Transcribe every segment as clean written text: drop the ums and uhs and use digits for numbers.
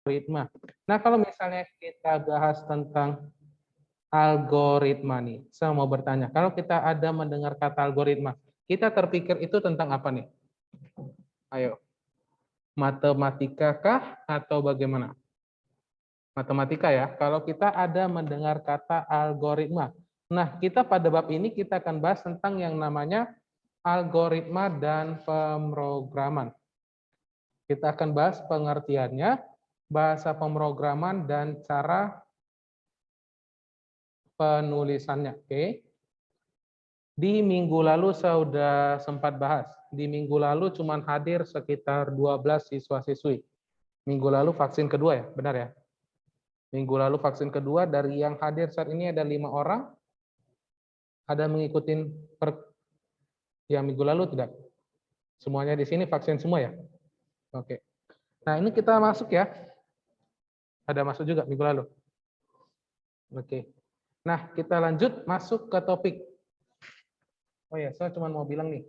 algoritma. Nah, kalau misalnya kita bahas tentang algoritma nih, saya mau bertanya, kalau kita ada mendengar kata algoritma, kita terpikir itu tentang apa nih? Ayo, matematika kah atau bagaimana? Matematika ya. Kalau kita ada mendengar kata algoritma. Nah, kita pada bab ini kita akan bahas tentang yang namanya algoritma dan pemrograman. Kita akan bahas pengertiannya, bahasa pemrograman, dan cara penulisannya. Oke. Di minggu lalu saya sudah sempat bahas. Di minggu lalu cuma hadir sekitar 12 siswa-siswi. Minggu lalu vaksin kedua ya, benar ya? Minggu lalu vaksin kedua, dari yang hadir saat ini ada 5 orang. Ada mengikuti yang minggu lalu tidak? Semuanya di sini vaksin semua ya? Oke. Nah, ini kita masuk ya. Ada masuk juga minggu lalu. Oke. Nah, kita lanjut masuk ke topik. Oh ya, saya cuma mau bilang nih.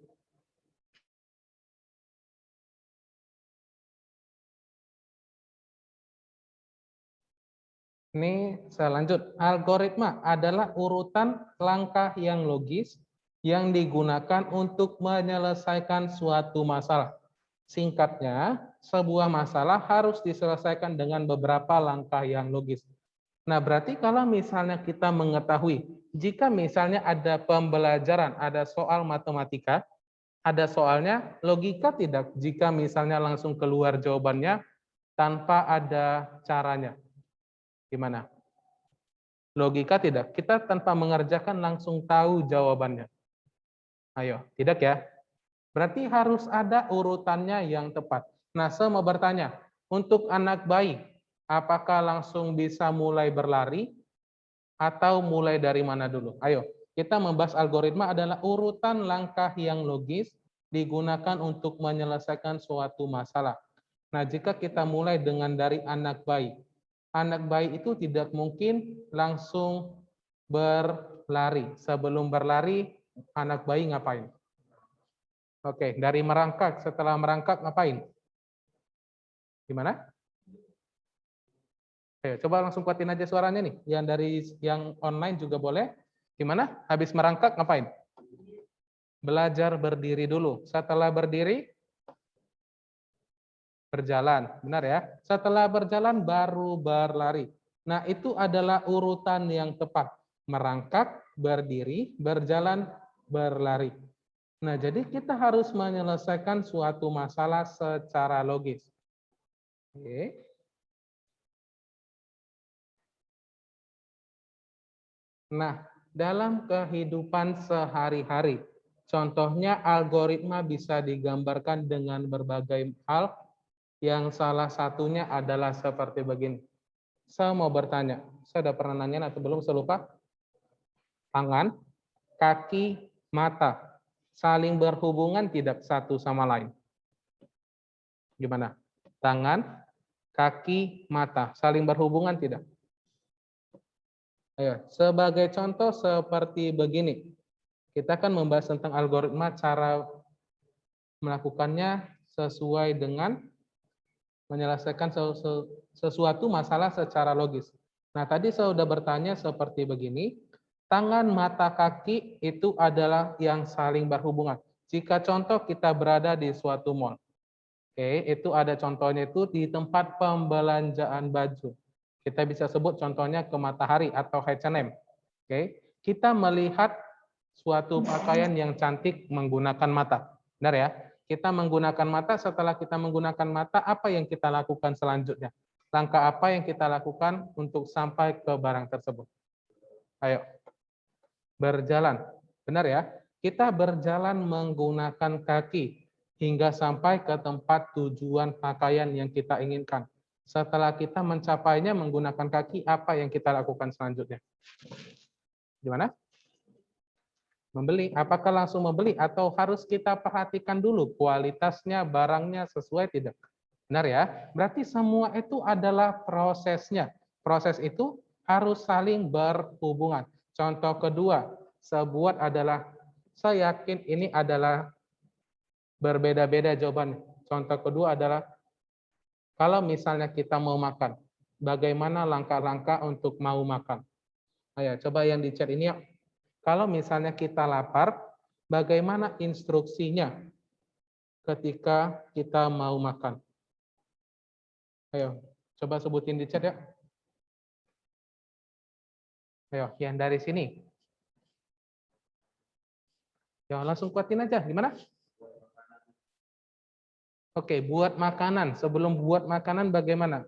Ini saya lanjut. Algoritma adalah urutan langkah yang logis yang digunakan untuk menyelesaikan suatu masalah. Singkatnya, sebuah masalah harus diselesaikan dengan beberapa langkah yang logis. Nah, berarti kalau misalnya kita mengetahui, jika misalnya ada pembelajaran, ada soal matematika, ada soalnya, logika tidak jika misalnya langsung keluar jawabannya tanpa ada caranya. Gimana? Logika tidak. Kita tanpa mengerjakan langsung tahu jawabannya. Ayo, tidak ya? Berarti harus ada urutannya yang tepat. Nah, saya mau bertanya, untuk anak bayi, apakah langsung bisa mulai berlari atau mulai dari mana dulu? Ayo, kita membahas algoritma adalah urutan langkah yang logis digunakan untuk menyelesaikan suatu masalah. Nah, jika kita mulai dengan dari anak bayi itu tidak mungkin langsung berlari. Sebelum berlari, anak bayi ngapain? Oke, dari merangkak. Setelah merangkak ngapain? Gimana? Ayo, coba langsung kuatin aja suaranya nih. Yang dari yang online juga boleh. Gimana? Habis merangkak ngapain? Belajar berdiri dulu. Setelah berdiri, berjalan. Benar ya? Setelah berjalan, baru berlari. Nah, itu adalah urutan yang tepat. Merangkak, berdiri, berjalan, berlari. Nah, jadi kita harus menyelesaikan suatu masalah secara logis. Oke. Nah, dalam kehidupan sehari-hari, contohnya algoritma bisa digambarkan dengan berbagai hal, yang salah satunya adalah seperti begini. Saya mau bertanya, saya sudah pernah nanya atau belum, saya lupa. Tangan, kaki, mata, saling berhubungan tidak satu sama lain? Gimana? Tangan, kaki, mata, saling berhubungan tidak? Ayo, sebagai contoh seperti begini. Kita akan membahas tentang algoritma, cara melakukannya sesuai dengan menyelesaikan sesuatu masalah secara logis. Nah, tadi saya sudah bertanya seperti begini, tangan, mata, kaki itu adalah yang saling berhubungan. Jika contoh kita berada di suatu mall, oke, itu ada contohnya itu di tempat pembelanjaan baju. Kita bisa sebut contohnya ke Matahari atau H&M. Oke, kita melihat suatu pakaian yang cantik menggunakan mata. Benar ya? Kita menggunakan mata, setelah kita menggunakan mata, apa yang kita lakukan selanjutnya? Langkah apa yang kita lakukan untuk sampai ke barang tersebut? Ayo. Berjalan. Benar ya? Kita berjalan menggunakan kaki hingga sampai ke tempat tujuan pakaian yang kita inginkan. Setelah kita mencapainya menggunakan kaki, apa yang kita lakukan selanjutnya? Gimana? Membeli. Apakah langsung membeli atau harus kita perhatikan dulu kualitasnya, barangnya sesuai tidak? Benar ya? Berarti semua itu adalah prosesnya. Proses itu harus saling berhubungan. Contoh kedua, sebuah adalah, saya yakin ini adalah berbeda-beda jawabannya. Contoh kedua adalah Kalau misalnya kita mau makan, bagaimana langkah-langkah untuk mau makan? Ayo, coba yang di chat ini ya. Kalau misalnya kita lapar, bagaimana instruksinya ketika kita mau makan? Ayo, coba sebutin di chat ya. Ayo, yang dari sini. Ya, langsung kuatin aja. Gimana? Oke, buat makanan. Sebelum buat makanan bagaimana?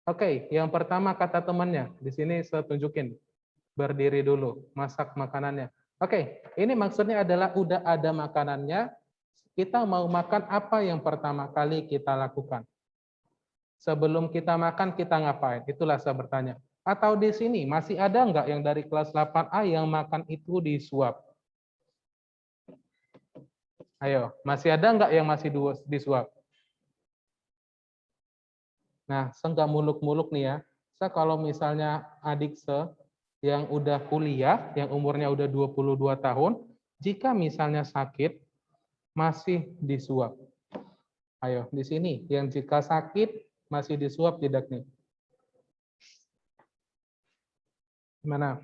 Oke, yang pertama kata temannya. Di sini saya tunjukin. Berdiri dulu, masak makanannya. Oke, ini maksudnya adalah udah ada makanannya, kita mau makan apa yang pertama kali kita lakukan? Sebelum kita makan, kita ngapain? Itulah saya bertanya. Atau di sini, masih ada nggak yang dari kelas 8A yang makan itu disuap? Ayo, masih ada nggak yang masih disuap? Nah, saya nggak muluk-muluk nih ya. Saya kalau misalnya adik saya yang udah kuliah, yang umurnya udah 22 tahun, jika misalnya sakit, masih disuap. Ayo, di sini, yang jika sakit, masih disuap tidak nih? Gimana?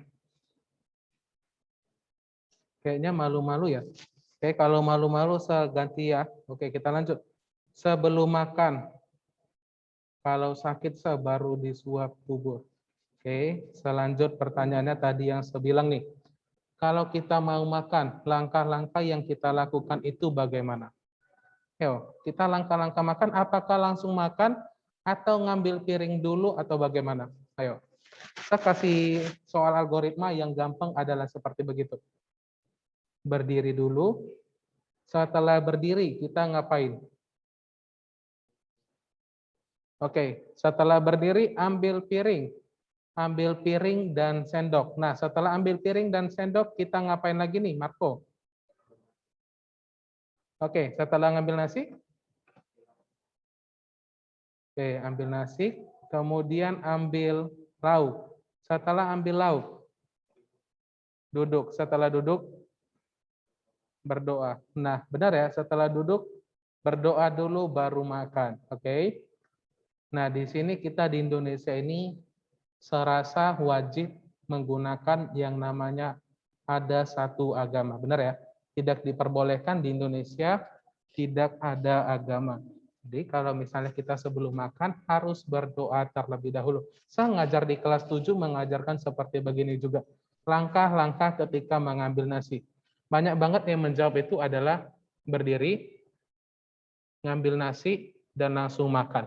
Kayaknya malu-malu ya. Oke, kalau malu-malu saya ganti ya. Oke, kita lanjut. Sebelum makan, kalau sakit saya baru disuap bubur. Oke, selanjut pertanyaannya tadi yang saya bilang nih. Kalau kita mau makan, langkah-langkah yang kita lakukan itu bagaimana? Ayo, kita langkah-langkah makan, apakah langsung makan atau ngambil piring dulu atau bagaimana? Ayo, saya kasih soal algoritma yang gampang adalah seperti begitu. Berdiri dulu, setelah berdiri kita ngapain? Oke, setelah berdiri ambil piring. Ambil piring dan sendok. Nah, setelah ambil piring dan sendok, kita ngapain lagi nih, Marco? Oke, setelah ngambil nasi? Oke, ambil nasi, kemudian ambil lauk. Setelah ambil lauk, duduk. Setelah duduk, berdoa. Nah, benar ya, setelah duduk, berdoa dulu baru makan. Oke. Nah, di sini kita di Indonesia ini serasa wajib menggunakan yang namanya ada satu agama. Benar ya? Tidak diperbolehkan di Indonesia tidak ada agama. Jadi kalau misalnya kita sebelum makan harus berdoa terlebih dahulu. Saya ngajar di kelas 7 mengajarkan seperti begini juga. Langkah-langkah ketika mengambil nasi. Banyak banget yang menjawab itu adalah berdiri, ngambil nasi, dan langsung makan.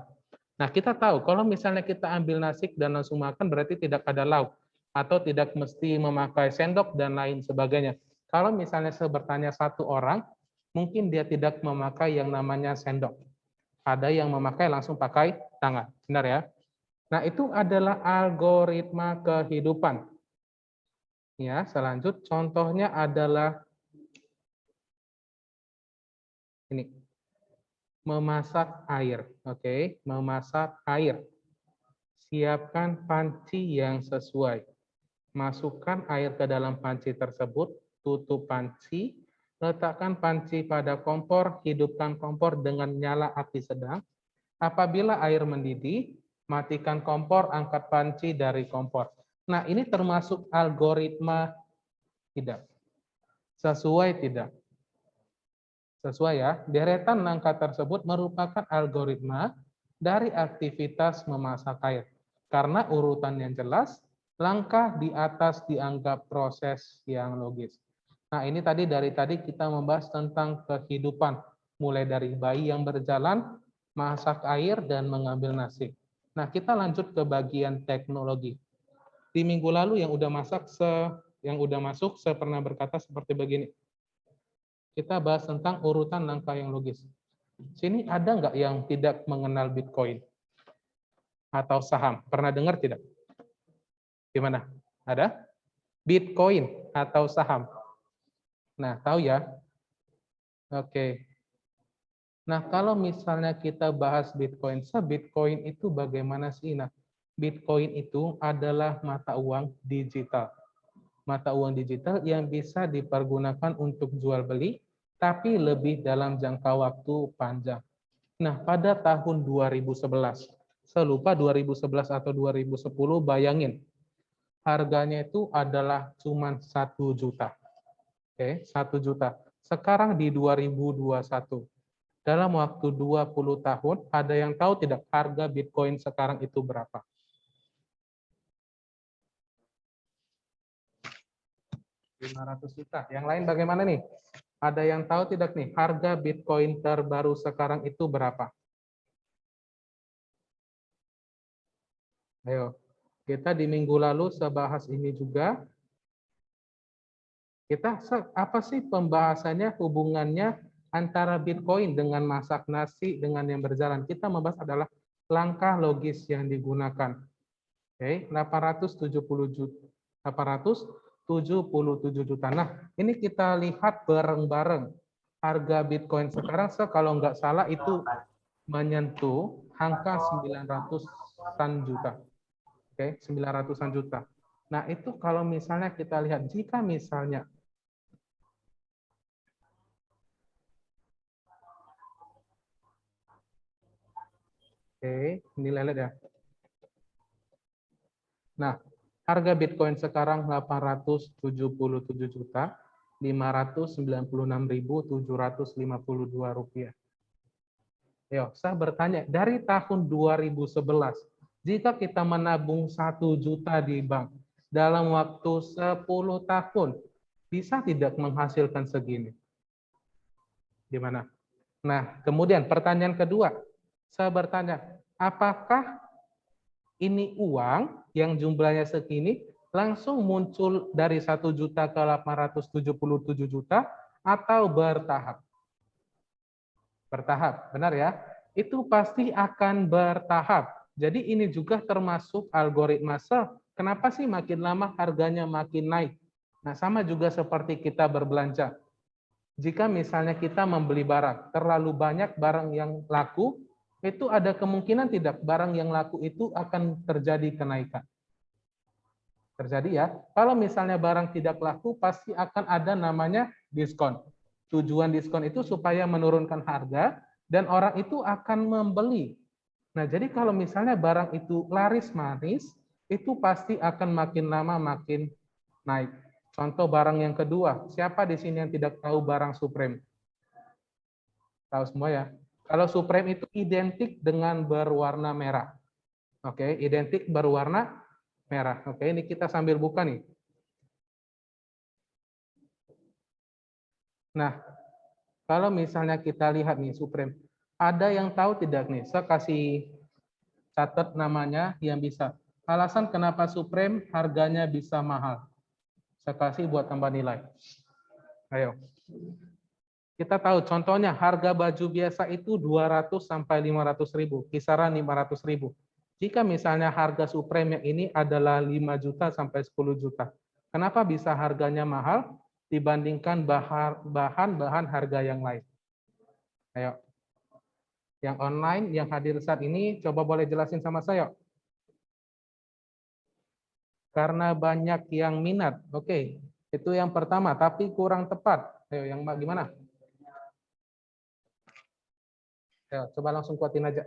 Nah, kita tahu kalau misalnya kita ambil nasi dan langsung makan berarti tidak ada lauk atau tidak mesti memakai sendok dan lain sebagainya. Kalau misalnya saya bertanya satu orang, mungkin dia tidak memakai yang namanya sendok. Ada yang memakai langsung pakai tangan. Benar ya? Nah, itu adalah algoritma kehidupan. Ya, selanjut contohnya adalah ini. Memasak air. Oke, memasak air. Siapkan panci yang sesuai. Masukkan air ke dalam panci tersebut, tutup panci, letakkan panci pada kompor, hidupkan kompor dengan nyala api sedang. Apabila air mendidih, matikan kompor, angkat panci dari kompor. Nah, ini termasuk algoritma tidak? Sesuai tidak? Sesuai ya, deretan langkah tersebut merupakan algoritma dari aktivitas memasak air. Karena urutan yang jelas, langkah di atas dianggap proses yang logis. Nah, ini dari tadi kita membahas tentang kehidupan, mulai dari bayi yang berjalan, masak air, dan mengambil nasi. Nah, kita lanjut ke bagian teknologi. Di minggu lalu yang udah masuk, saya pernah berkata seperti begini. Kita bahas tentang urutan langkah yang logis. Sini ada nggak yang tidak mengenal Bitcoin atau saham? Pernah dengar tidak? Gimana? Ada? Bitcoin atau saham? Nah, tahu ya? Oke. Nah, kalau misalnya kita bahas Bitcoin, Bitcoin itu bagaimana sih? Nah, Bitcoin itu adalah mata uang digital. Mata uang digital yang bisa dipergunakan untuk jual beli, tapi lebih dalam jangka waktu panjang. Nah, pada tahun 2011, Saya lupa 2011 atau 2010, bayangin. Harganya itu adalah cuma 1 juta. Oke, 1 juta. Sekarang di 2021. Dalam waktu 20 tahun, ada yang tahu tidak harga Bitcoin sekarang itu berapa? $500 juta. Yang lain bagaimana nih? Ada yang tahu tidak nih, harga Bitcoin terbaru sekarang itu berapa? Ayo, kita di minggu lalu sebahas ini juga. Apa sih pembahasannya, hubungannya antara Bitcoin dengan masak nasi dengan yang berjalan? Kita membahas adalah langkah logis yang digunakan. Oke, 877 juta. Nah, ini kita lihat bareng-bareng. Harga Bitcoin sekarang, kalau nggak salah itu menyentuh angka 900-an juta. Oke, 900-an juta. Nah, itu kalau misalnya kita lihat, jika misalnya ini lelet ya. Nah, harga Bitcoin sekarang 877 juta 596.752 rupiah. Yo, saya bertanya, dari tahun 2011, jika kita menabung 1 juta di bank dalam waktu 10 tahun, bisa tidak menghasilkan segini? Gimana? Nah, kemudian pertanyaan kedua, saya bertanya, apakah ini uang yang jumlahnya segini langsung muncul dari 1 juta ke 877 juta atau bertahap? Bertahap, benar ya? Itu pasti akan bertahap. Jadi ini juga termasuk algoritma sell. Kenapa sih makin lama harganya makin naik? Nah, sama juga seperti kita berbelanja. Jika misalnya kita membeli barang, terlalu banyak barang yang laku, itu ada kemungkinan tidak barang yang laku itu akan terjadi kenaikan. Terjadi ya. Kalau misalnya barang tidak laku, pasti akan ada namanya diskon. Tujuan diskon itu supaya menurunkan harga dan orang itu akan membeli. Nah, jadi kalau misalnya barang itu laris manis, itu pasti akan makin lama makin naik. Contoh barang yang kedua, siapa di sini yang tidak tahu barang Supreme? Tahu semua ya. Kalau Supreme itu identik dengan berwarna merah. Oke, identik berwarna merah. Oke, ini kita sambil buka nih. Nah, kalau misalnya kita lihat nih Supreme, ada yang tahu tidak nih? Saya kasih catat namanya yang bisa. Alasan kenapa Supreme harganya bisa mahal. Saya kasih buat tambah nilai. Ayo. Kita tahu contohnya harga baju biasa itu 200 sampai 500 ribu, kisaran 500 ribu. Jika misalnya harga Supreme yang ini adalah 5 juta sampai 10 juta. Kenapa bisa harganya mahal dibandingkan bahan-bahan harga yang lain? Ayo. Yang online, yang hadir saat ini, coba boleh jelasin sama saya. Karena banyak yang minat. Oke, itu yang pertama, tapi kurang tepat. Ayo, yang gimana? Ayo, coba langsung kuatin aja.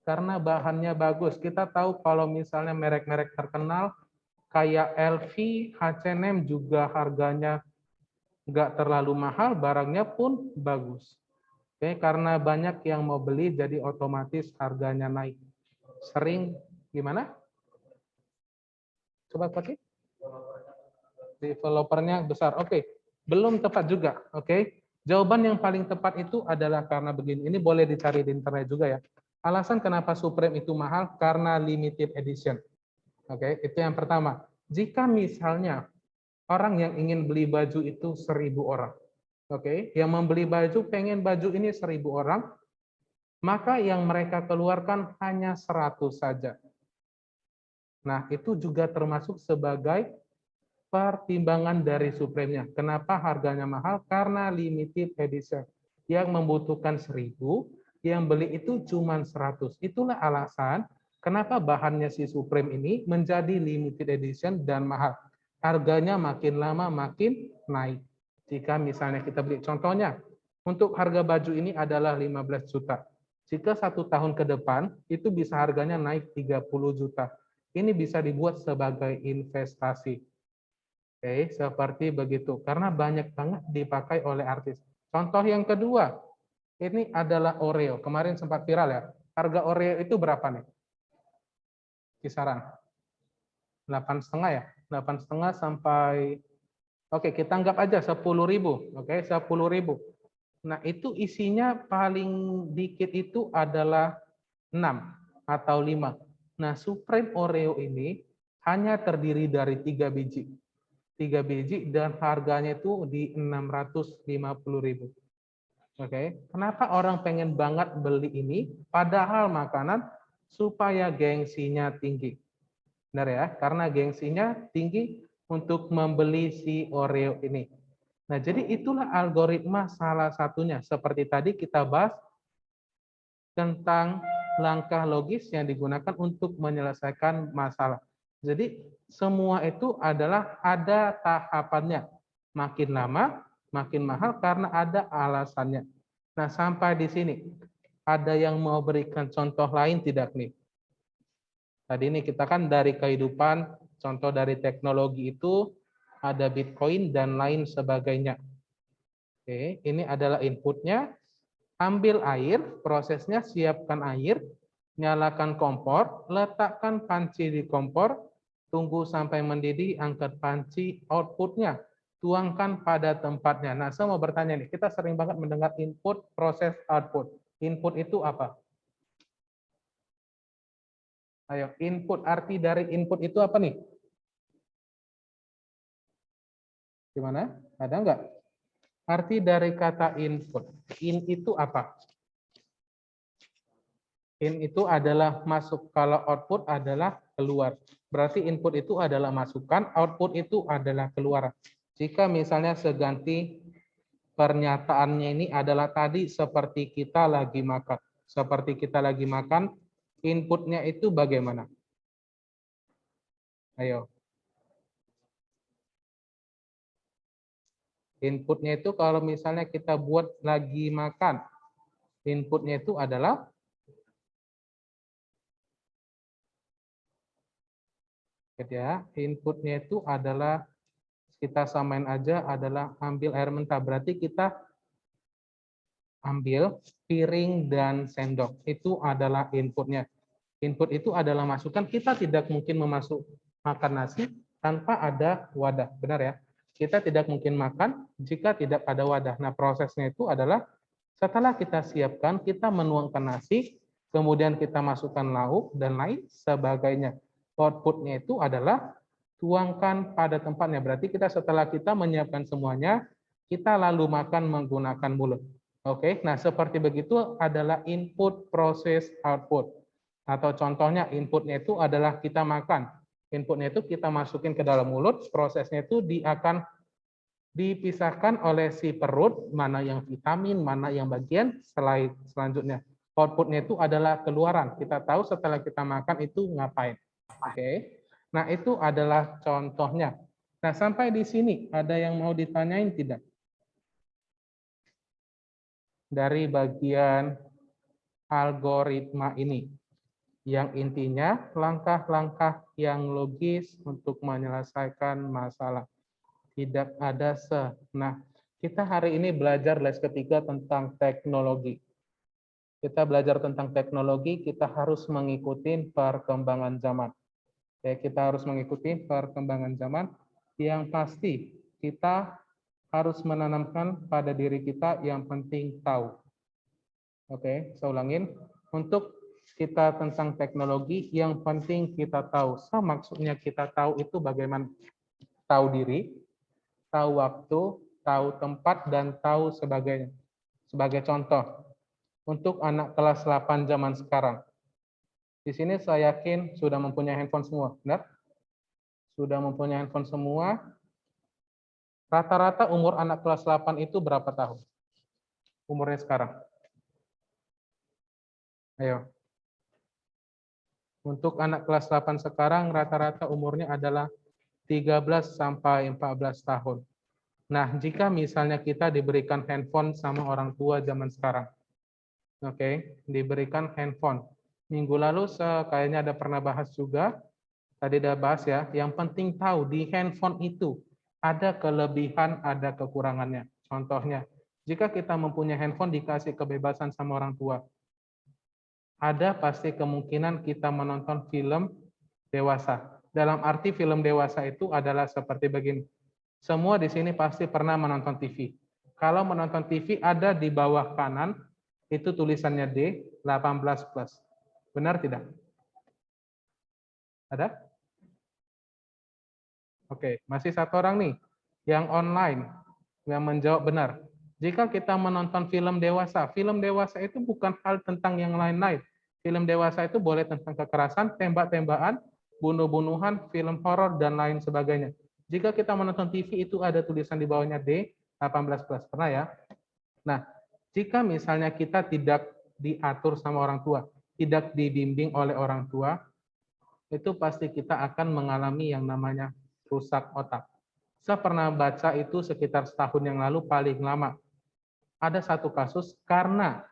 Karena bahannya bagus. Kita tahu kalau misalnya merek-merek terkenal, kayak LV, H&M juga harganya nggak terlalu mahal, barangnya pun bagus. Oke, karena banyak yang mau beli, jadi otomatis harganya naik. Sering, gimana? Coba pakai. Developernya besar. Oke, belum tepat juga. Oke, jawaban yang paling tepat itu adalah karena begini. Ini boleh dicari di internet juga ya. Alasan kenapa Supreme itu mahal karena limited edition. Oke, itu yang pertama. Jika misalnya orang yang ingin beli baju itu 1.000 orang, oke, yang membeli baju pengen baju ini 1.000 orang, maka yang mereka keluarkan hanya 100 saja. Nah, itu juga termasuk sebagai pertimbangan dari Supreme-nya. Kenapa harganya mahal? Karena limited edition. Yang membutuhkan 1.000, yang beli itu cuma 100. Itulah alasan kenapa bahannya si Supreme ini menjadi limited edition dan mahal. Harganya makin lama makin naik. Jika misalnya kita beli, contohnya, untuk harga baju ini adalah 15 juta. Jika 1 tahun ke depan, itu bisa harganya naik 30 juta. Ini bisa dibuat sebagai investasi. Oke, seperti begitu. Karena banyak banget dipakai oleh artis. Contoh yang kedua, ini adalah Oreo. Kemarin sempat viral ya. Harga Oreo itu berapa nih? Kisaran 8,5 ya. 8,5 sampai, oke, kita anggap aja 10.000. Oke, 10.000. Nah, itu isinya paling dikit itu adalah 6 atau 5. Nah, Supreme Oreo ini hanya terdiri dari 3 biji. 3 biji dan harganya itu di 650.000. Oke, kenapa orang pengen banget beli ini? Padahal makanan supaya gengsinya tinggi. Benar ya? Karena gengsinya tinggi untuk membeli si Oreo ini. Nah, jadi itulah algoritma salah satunya. Seperti tadi kita bahas tentang langkah logis yang digunakan untuk menyelesaikan masalah. Jadi semua itu adalah ada tahapannya. Makin lama, makin mahal karena ada alasannya. Nah, sampai di sini. Ada yang mau berikan contoh lain tidak nih? Tadi ini kita kan dari kehidupan, contoh dari teknologi itu ada Bitcoin dan lain sebagainya. Oke, ini adalah inputnya. Ambil air, prosesnya siapkan air, nyalakan kompor, letakkan panci di kompor, tunggu sampai mendidih, angkat panci, outputnya, tuangkan pada tempatnya. Nah, saya mau bertanya nih, kita sering banget mendengar input, proses, output. Input itu apa? Ayo, input, arti dari input itu apa nih? Gimana? Ada nggak? Arti dari kata input. In itu apa? In itu adalah masuk, kalau output adalah keluar. Berarti input itu adalah masukan, output itu adalah keluar. Jika misalnya seganti pernyataannya ini adalah tadi seperti kita lagi makan. Seperti kita lagi makan, inputnya itu bagaimana? Ayo. Inputnya itu kalau misalnya kita buat lagi makan, inputnya itu adalah ya, inputnya itu adalah kita samain aja adalah ambil air mentah. Berarti kita ambil piring dan sendok. Itu adalah inputnya. Input itu adalah masukan. Kita tidak mungkin makan nasi tanpa ada wadah. Benar ya? Kita tidak mungkin makan jika tidak ada wadah. Nah, prosesnya itu adalah setelah kita siapkan, kita menuangkan nasi, kemudian kita masukkan lauk dan lain sebagainya. Outputnya itu adalah tuangkan pada tempatnya. Berarti kita setelah kita menyiapkan semuanya, kita lalu makan menggunakan mulut. Oke, nah seperti begitu adalah input, proses, output. Atau contohnya inputnya itu adalah kita makan. Inputnya itu kita masukin ke dalam mulut, prosesnya itu akan dipisahkan oleh si perut, mana yang vitamin, mana yang bagian selanjutnya. Outputnya itu adalah keluaran. Kita tahu setelah kita makan itu ngapain. Oke. Nah, itu adalah contohnya. Nah, sampai di sini ada yang mau ditanyain tidak? Dari bagian algoritma ini. Yang intinya langkah-langkah yang logis untuk menyelesaikan masalah. Tidak ada se. Nah, kita hari ini belajar les ketiga tentang teknologi. Kita belajar tentang teknologi, kita harus mengikuti perkembangan zaman. Ya, kita harus mengikuti perkembangan zaman. Yang pasti, kita harus menanamkan pada diri kita yang penting tahu. Oke, saya ulangin. Untuk kita tentang teknologi, yang penting kita tahu. Maksudnya kita tahu itu bagaimana? Tahu diri, tahu waktu, tahu tempat, dan tahu sebagainya. Sebagai contoh, untuk anak kelas 8 zaman sekarang. Di sini saya yakin sudah mempunyai handphone semua, benar? Sudah mempunyai handphone semua. Rata-rata umur anak kelas 8 itu berapa tahun? Umurnya sekarang. Ayo. Untuk anak kelas 8 sekarang, rata-rata umurnya adalah 13 sampai 14 tahun. Nah, jika misalnya kita diberikan handphone sama orang tua zaman sekarang, Oke, diberikan handphone. Minggu lalu kayaknya ada pernah bahas juga, tadi udah bahas ya, yang penting tahu di handphone itu ada kelebihan, ada kekurangannya. Contohnya, jika kita mempunyai handphone dikasih kebebasan sama orang tua, ada pasti kemungkinan kita menonton film dewasa. Dalam arti film dewasa itu adalah seperti begini. Semua di sini pasti pernah menonton TV. Kalau menonton TV ada di bawah kanan, itu tulisannya D, 18 plus. Benar tidak? Ada? Oke, masih satu orang nih yang online yang menjawab benar. Jika kita menonton film dewasa itu bukan hal tentang yang lain-lain. Film dewasa itu boleh tentang kekerasan, tembak-tembakan, bunuh-bunuhan, film horor dan lain sebagainya. Jika kita menonton TV itu ada tulisan di bawahnya D, 18 plus. Pernah ya? Nah, jika misalnya kita tidak diatur sama orang tua, tidak dibimbing oleh orang tua, itu pasti kita akan mengalami yang namanya rusak otak. Saya pernah baca itu sekitar setahun yang lalu paling lama. Ada satu kasus karena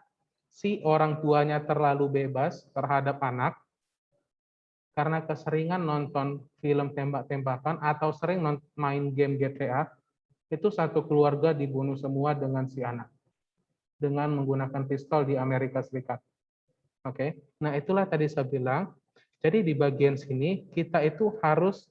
si orang tuanya terlalu bebas terhadap anak, karena keseringan nonton film tembak-tembakan atau sering main game GTA, itu satu keluarga dibunuh semua dengan si anak. Dengan menggunakan pistol di Amerika Serikat. Oke, nah itulah tadi saya bilang. Jadi di bagian sini kita itu harus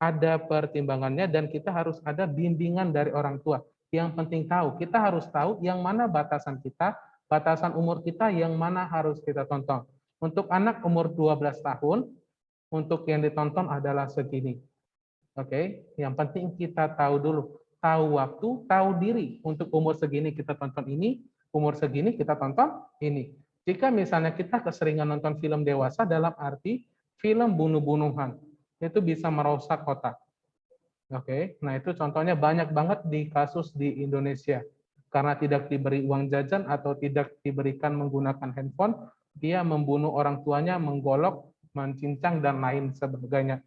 ada pertimbangannya dan kita harus ada bimbingan dari orang tua. Yang penting tahu, kita harus tahu yang mana batasan kita, batasan umur kita yang mana harus kita tonton. Untuk anak umur 12 tahun, untuk yang ditonton adalah segini. Oke, yang penting kita tahu dulu, tahu waktu, tahu diri. Untuk umur segini kita tonton ini, umur segini kita tonton ini. Jika misalnya kita keseringan nonton film dewasa dalam arti film bunuh-bunuhan, itu bisa merusak otak. Oke, nah itu contohnya banyak banget di kasus di Indonesia. Karena tidak diberi uang jajan atau tidak diberikan menggunakan handphone, dia membunuh orang tuanya, menggolok, mencincang, dan lain sebagainya.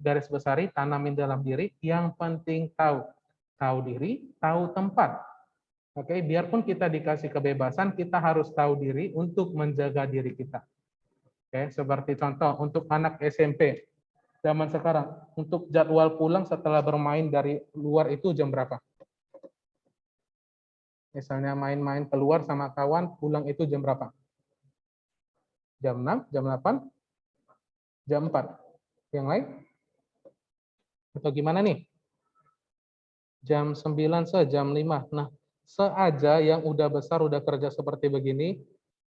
Garis besari, tanamin dalam diri, yang penting tahu. Tahu diri, tahu tempat. Oke, biarpun kita dikasih kebebasan, kita harus tahu diri untuk menjaga diri kita. Oke, seperti contoh untuk anak SMP zaman sekarang, untuk jadwal pulang setelah bermain dari luar itu jam berapa? Misalnya main-main keluar sama kawan, pulang itu jam berapa? Jam 6, jam 8, jam 4. Yang lain? Atau gimana nih? Jam 9 jam 5. Nah, seaja yang udah besar, udah kerja seperti begini,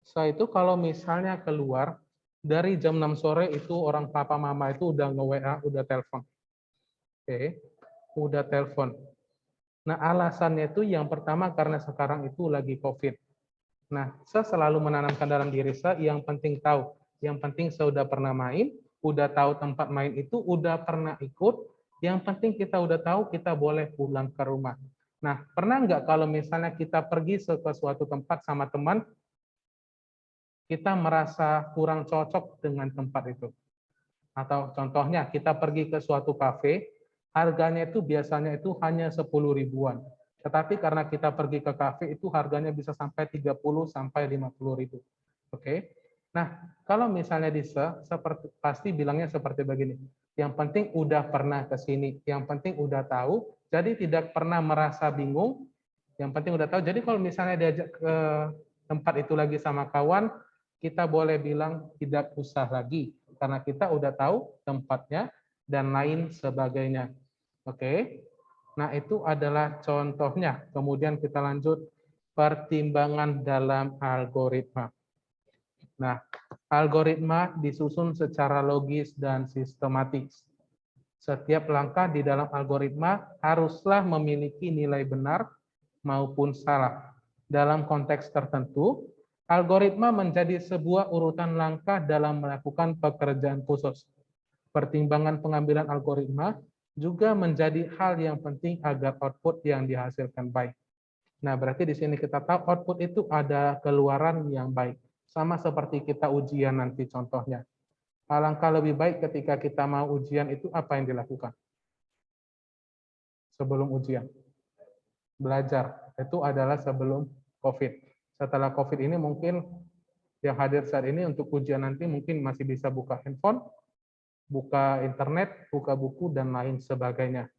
saya itu kalau misalnya keluar, dari jam 6 sore itu orang papa mama itu udah nge-WA, udah telepon. Oke, udah telepon. Nah, alasannya itu yang pertama karena sekarang itu lagi COVID. Nah, saya selalu menanamkan dalam diri saya yang penting tahu. Yang penting saya udah pernah main, udah tahu tempat main itu, udah pernah ikut. Yang penting kita udah tahu kita boleh pulang ke rumah. Nah, pernah nggak kalau misalnya kita pergi ke suatu tempat sama teman, kita merasa kurang cocok dengan tempat itu? Atau contohnya kita pergi ke suatu kafe, harganya itu biasanya itu hanya 10 ribuan. Tetapi karena kita pergi ke kafe itu harganya bisa sampai 30 sampai 50 ribu. Oke. Nah, kalau misalnya seperti pasti bilangnya seperti begini. Yang penting udah pernah ke sini, yang penting udah tahu, jadi tidak pernah merasa bingung. Yang penting udah tahu. Jadi kalau misalnya diajak ke tempat itu lagi sama kawan, kita boleh bilang tidak usah lagi karena kita udah tahu tempatnya dan lain sebagainya. Oke. Nah, itu adalah contohnya. Kemudian kita lanjut pertimbangan dalam algoritma. Nah, algoritma disusun secara logis dan sistematis. Setiap langkah di dalam algoritma haruslah memiliki nilai benar maupun salah. Dalam konteks tertentu, algoritma menjadi sebuah urutan langkah dalam melakukan pekerjaan khusus. Pertimbangan pengambilan algoritma juga menjadi hal yang penting agar output yang dihasilkan baik. Nah, berarti di sini kita tahu output itu ada keluaran yang baik. Sama seperti kita ujian nanti contohnya. Alangkah lebih baik ketika kita mau ujian itu apa yang dilakukan? Sebelum ujian. Belajar. Itu adalah sebelum COVID. Setelah COVID ini mungkin yang hadir saat ini untuk ujian nanti mungkin masih bisa buka handphone, buka internet, buka buku, dan lain sebagainya.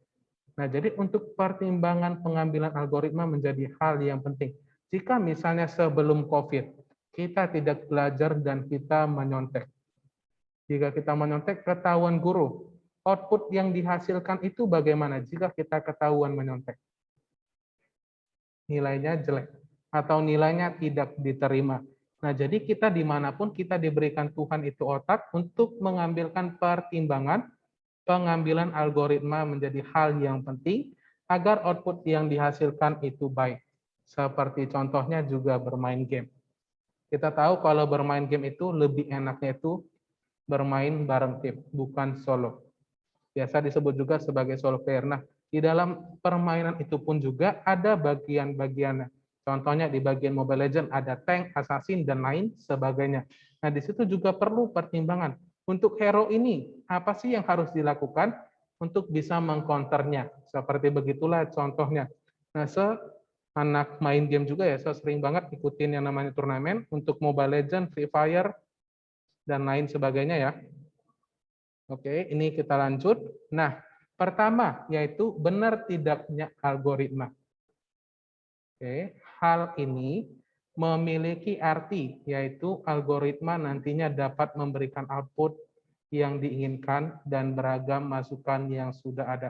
Nah, jadi untuk pertimbangan pengambilan algoritma menjadi hal yang penting. Jika misalnya sebelum COVID, kita tidak belajar dan kita menyontek. Jika kita menyontek, ketahuan guru. Output yang dihasilkan itu bagaimana jika kita ketahuan menyontek? Nilainya jelek atau nilainya tidak diterima. Nah, jadi kita dimanapun kita diberikan Tuhan itu otak untuk mengambilkan pertimbangan, pengambilan algoritma menjadi hal yang penting agar output yang dihasilkan itu baik. Seperti contohnya juga bermain game. Kita tahu kalau bermain game itu lebih enaknya itu bermain bareng tim, bukan solo. Biasa disebut juga sebagai solo player. Nah, di dalam permainan itu pun juga ada bagian-bagiannya. Contohnya di bagian Mobile Legends ada tank, assassin, dan lain sebagainya. Nah, di situ juga perlu pertimbangan. Untuk hero ini, apa sih yang harus dilakukan untuk bisa mengcounternya? Seperti begitulah contohnya. Nah, anak main game juga ya, saya sering banget ikutin yang namanya turnamen untuk Mobile Legends, Free Fire, dan lain sebagainya ya. Oke, ini kita lanjut. Nah, pertama yaitu benar tidaknya algoritma. Oke, hal ini memiliki arti, yaitu algoritma nantinya dapat memberikan output yang diinginkan dan beragam masukan yang sudah ada.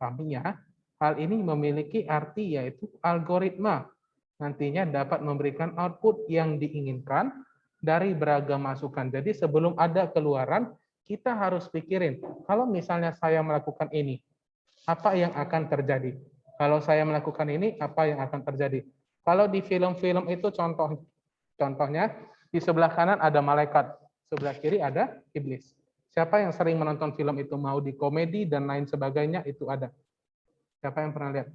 Artinya, hal ini memiliki arti, yaitu algoritma nantinya dapat memberikan output yang diinginkan dari beragam masukan. Jadi sebelum ada keluaran, kita harus pikirin, kalau misalnya saya melakukan ini, apa yang akan terjadi? Kalau saya melakukan ini, apa yang akan terjadi? Kalau di film-film itu contohnya, di sebelah kanan ada malaikat, sebelah kiri ada iblis. Siapa yang sering menonton film itu, mau di komedi dan lain sebagainya, itu ada. Siapa yang pernah lihat?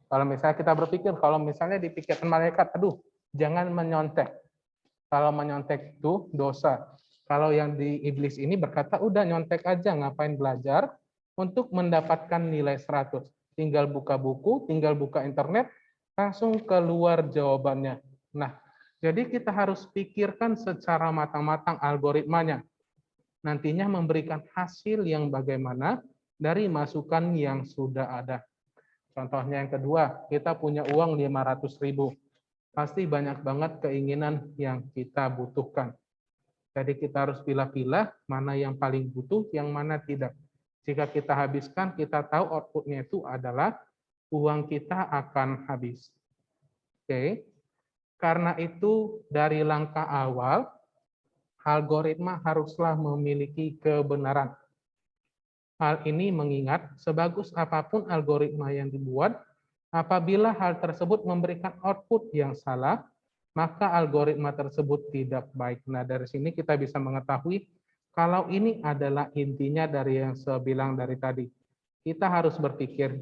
Kalau misalnya kita berpikir, kalau misalnya dipikirkan malaikat, aduh, jangan menyontek. Kalau menyontek itu dosa. Kalau yang di iblis ini berkata, udah nyontek aja, ngapain belajar untuk mendapatkan nilai 100. Tinggal buka buku, tinggal buka internet, langsung keluar jawabannya. Nah, jadi kita harus pikirkan secara matang-matang algoritmanya. Nantinya memberikan hasil yang bagaimana dari masukan yang sudah ada. Contohnya yang kedua, kita punya uang 500.000. Pasti banyak banget keinginan yang kita butuhkan. Jadi kita harus pilih-pilih mana yang paling butuh, yang mana tidak. Jika kita habiskan, kita tahu outputnya itu adalah uang kita akan habis. Oke. Karena itu dari langkah awal, algoritma haruslah memiliki kebenaran. Hal ini mengingat sebagus apapun algoritma yang dibuat, apabila hal tersebut memberikan output yang salah, maka algoritma tersebut tidak baik. Nah, dari sini kita bisa mengetahui kalau ini adalah intinya dari yang saya bilang dari tadi. Kita harus berpikir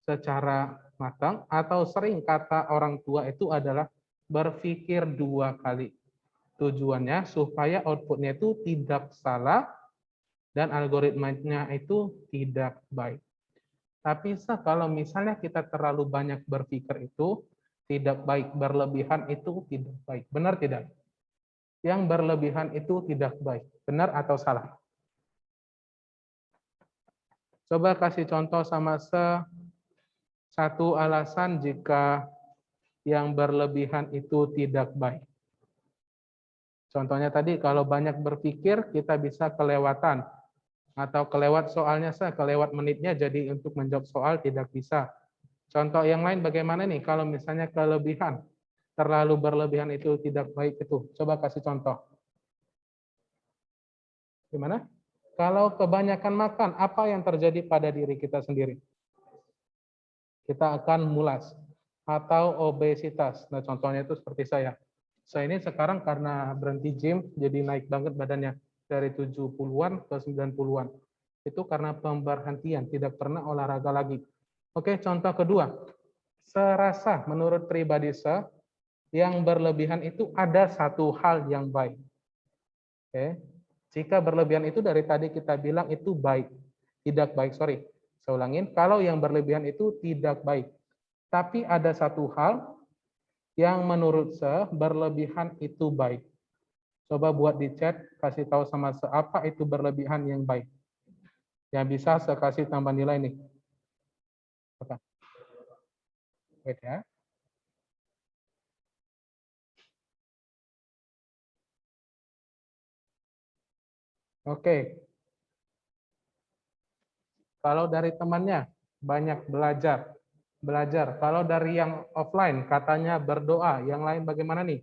secara matang, atau sering kata orang tua itu adalah berpikir 2 kali. Tujuannya supaya outputnya itu tidak salah dan algoritmanya itu tidak baik. Tapi kalau misalnya kita terlalu banyak berpikir itu tidak baik, berlebihan itu tidak baik. Benar tidak? Yang berlebihan itu tidak baik. Benar atau salah? Coba kasih contoh sama satu alasan jika yang berlebihan itu tidak baik. Contohnya tadi, kalau banyak berpikir, kita bisa kelewatan. Atau kelewat soalnya, kelewat menitnya, jadi untuk menjawab soal tidak bisa. Contoh yang lain bagaimana nih, kalau misalnya kelebihan, terlalu berlebihan itu tidak baik itu. Coba kasih contoh. Gimana? Kalau kebanyakan makan, apa yang terjadi pada diri kita sendiri? Kita akan mulas atau obesitas. Nah, contohnya itu seperti saya. Saya ini sekarang karena berhenti gym, jadi naik banget badannya. Dari 70-an ke 90-an. Itu karena pemberhentian, tidak pernah olahraga lagi. Oke, contoh kedua. Serasa menurut pribadi saya, yang berlebihan itu ada satu hal yang baik. Oke. Jika berlebihan itu dari tadi kita bilang itu baik. Tidak baik, saya ulangin. Kalau yang berlebihan itu tidak baik. Tapi ada satu hal yang menurut Se berlebihan itu baik. Coba buat di chat, kasih tahu sama Se apa itu berlebihan yang baik. Yang bisa Se kasih tambah nilai nih. Oke. Wait ya. Oke. Kalau dari temannya banyak belajar. Belajar. Kalau dari yang offline katanya berdoa, yang lain bagaimana nih?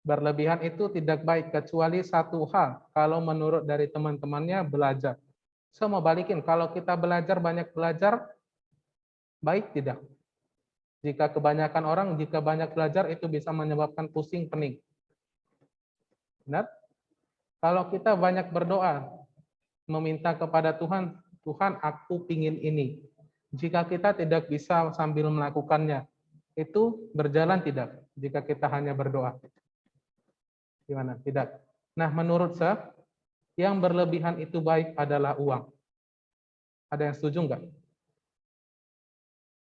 Berlebihan itu tidak baik kecuali satu hal. Kalau menurut dari teman-temannya belajar. Saya mau balikin, kalau kita belajar banyak belajar, baik tidak? Jika kebanyakan orang, jika banyak belajar itu bisa menyebabkan pusing, pening. Benar? Kalau kita banyak berdoa, meminta kepada Tuhan, Tuhan aku pingin ini. Jika kita tidak bisa sambil melakukannya, itu berjalan tidak? Jika kita hanya berdoa. Gimana? Tidak. Nah, menurut saya, yang berlebihan itu baik adalah uang. Ada yang setuju nggak?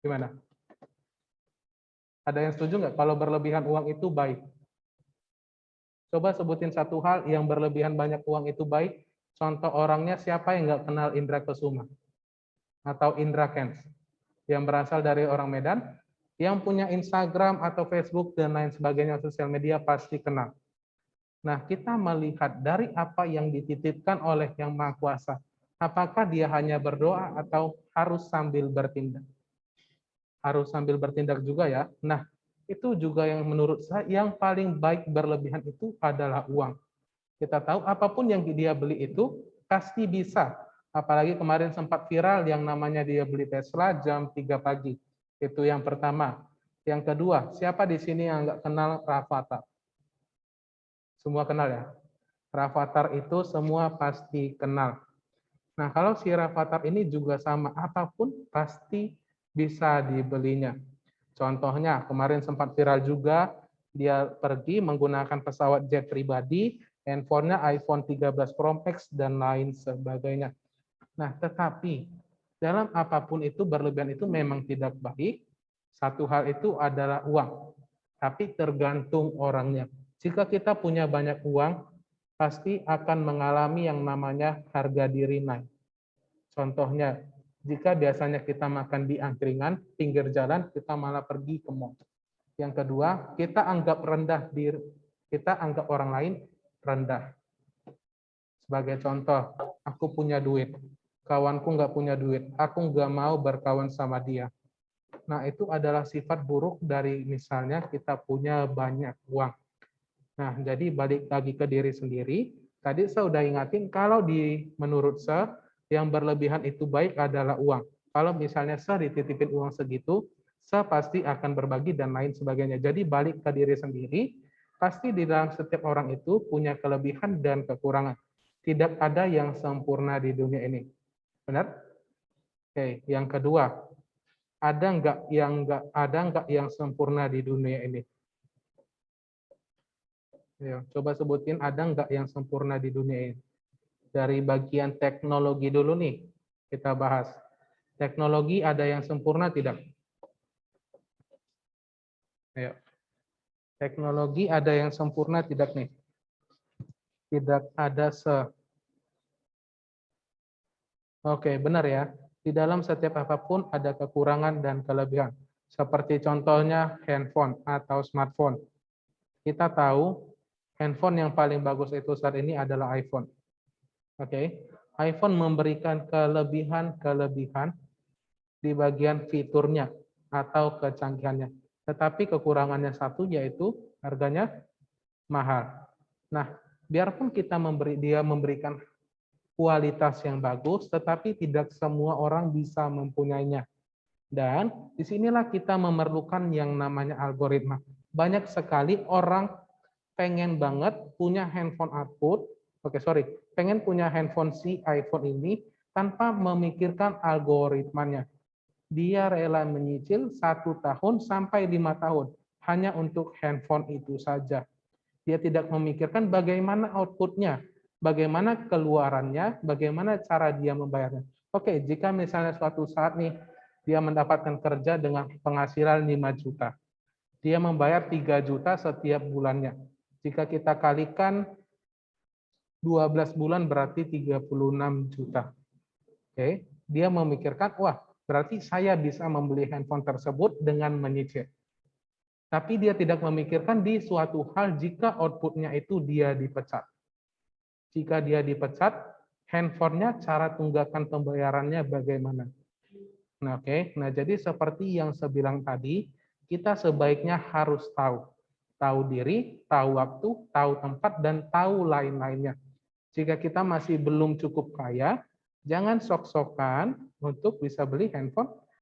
Gimana? Ada yang setuju nggak kalau berlebihan uang itu baik? Coba sebutin satu hal yang berlebihan banyak uang itu baik. Contoh orangnya siapa yang nggak kenal Indra Kesuma? Atau Indra Kents? Yang berasal dari orang Medan, yang punya Instagram atau Facebook dan lain sebagainya sosial media pasti kenal. Nah, kita melihat dari apa yang dititipkan oleh Yang Maha Kuasa. Apakah dia hanya berdoa atau harus sambil bertindak? Harus sambil bertindak juga ya. Nah, itu juga yang menurut saya yang paling baik berlebihan itu adalah uang. Kita tahu apapun yang dia beli itu pasti bisa. Apalagi kemarin sempat viral yang namanya dia beli Tesla jam 3 pagi. Itu yang pertama. Yang kedua, siapa di sini yang nggak kenal Rafathar? Semua kenal ya? Rafathar itu semua pasti kenal. Nah, kalau si Rafathar ini juga sama, apapun pasti bisa dibelinya. Contohnya, kemarin sempat viral juga, dia pergi menggunakan pesawat jet pribadi, handphonenya iPhone 13 Pro Max, dan lain sebagainya. Nah, tetapi dalam apapun itu, berlebihan itu memang tidak baik. Satu hal itu adalah uang. Tapi tergantung orangnya. Jika kita punya banyak uang, pasti akan mengalami yang namanya harga diri naik. Contohnya, jika biasanya kita makan di angkringan, pinggir jalan, kita malah pergi ke mall. Yang kedua, kita anggap rendah diri, kita anggap orang lain rendah. Sebagai contoh, aku punya duit, kawanku nggak punya duit, aku nggak mau berkawan sama dia. Nah, itu adalah sifat buruk dari misalnya kita punya banyak uang. Nah, jadi balik lagi ke diri sendiri. Tadi saya udah ingatin, kalau menurut saya, yang berlebihan itu baik adalah uang. Kalau misalnya saya dititipin uang segitu, saya pasti akan berbagi dan lain sebagainya. Jadi balik ke diri sendiri, pasti di dalam setiap orang itu punya kelebihan dan kekurangan. Tidak ada yang sempurna di dunia ini. Benar? Oke, yang kedua, ada nggak yang sempurna di dunia ini? Ya, coba sebutin ada nggak yang sempurna di dunia ini? Dari bagian teknologi dulu nih, kita bahas. Teknologi ada yang sempurna tidak? Ayo. Teknologi ada yang sempurna tidak nih? Tidak ada Oke, benar ya. Di dalam setiap apapun ada kekurangan dan kelebihan. Seperti contohnya handphone atau smartphone. Kita tahu handphone yang paling bagus itu saat ini adalah iPhone. Oke. iPhone memberikan kelebihan-kelebihan di bagian fiturnya atau kecanggihannya. Tetapi kekurangannya satu yaitu harganya mahal. Nah, biarpun dia memberikan kualitas yang bagus, tetapi tidak semua orang bisa mempunyainya. Dan disinilah kita memerlukan yang namanya algoritma. Banyak sekali orang pengen banget punya handphone pengen punya handphone si iPhone ini tanpa memikirkan algoritmanya. Dia rela menyicil 1 tahun sampai 5 tahun hanya untuk handphone itu saja. Dia tidak memikirkan bagaimana outputnya, bagaimana keluarannya, bagaimana cara dia membayarnya. Oke, jika misalnya suatu saat nih dia mendapatkan kerja dengan penghasilan 5 juta. Dia membayar 3 juta setiap bulannya. Jika kita kalikan 12 bulan berarti 36 juta. Oke, dia memikirkan, wah, berarti saya bisa membeli handphone tersebut dengan menyicil. Tapi dia tidak memikirkan di suatu hal jika outputnya itu dia dipecat. Jika dia dipecat, handphonenya cara tunggakan pembayarannya bagaimana? Nah, oke. Nah, jadi seperti yang saya bilang tadi, kita sebaiknya harus tahu diri, tahu waktu, tahu tempat, dan tahu lain-lainnya. Jika kita masih belum cukup kaya, jangan sok-sokan untuk bisa beli handphone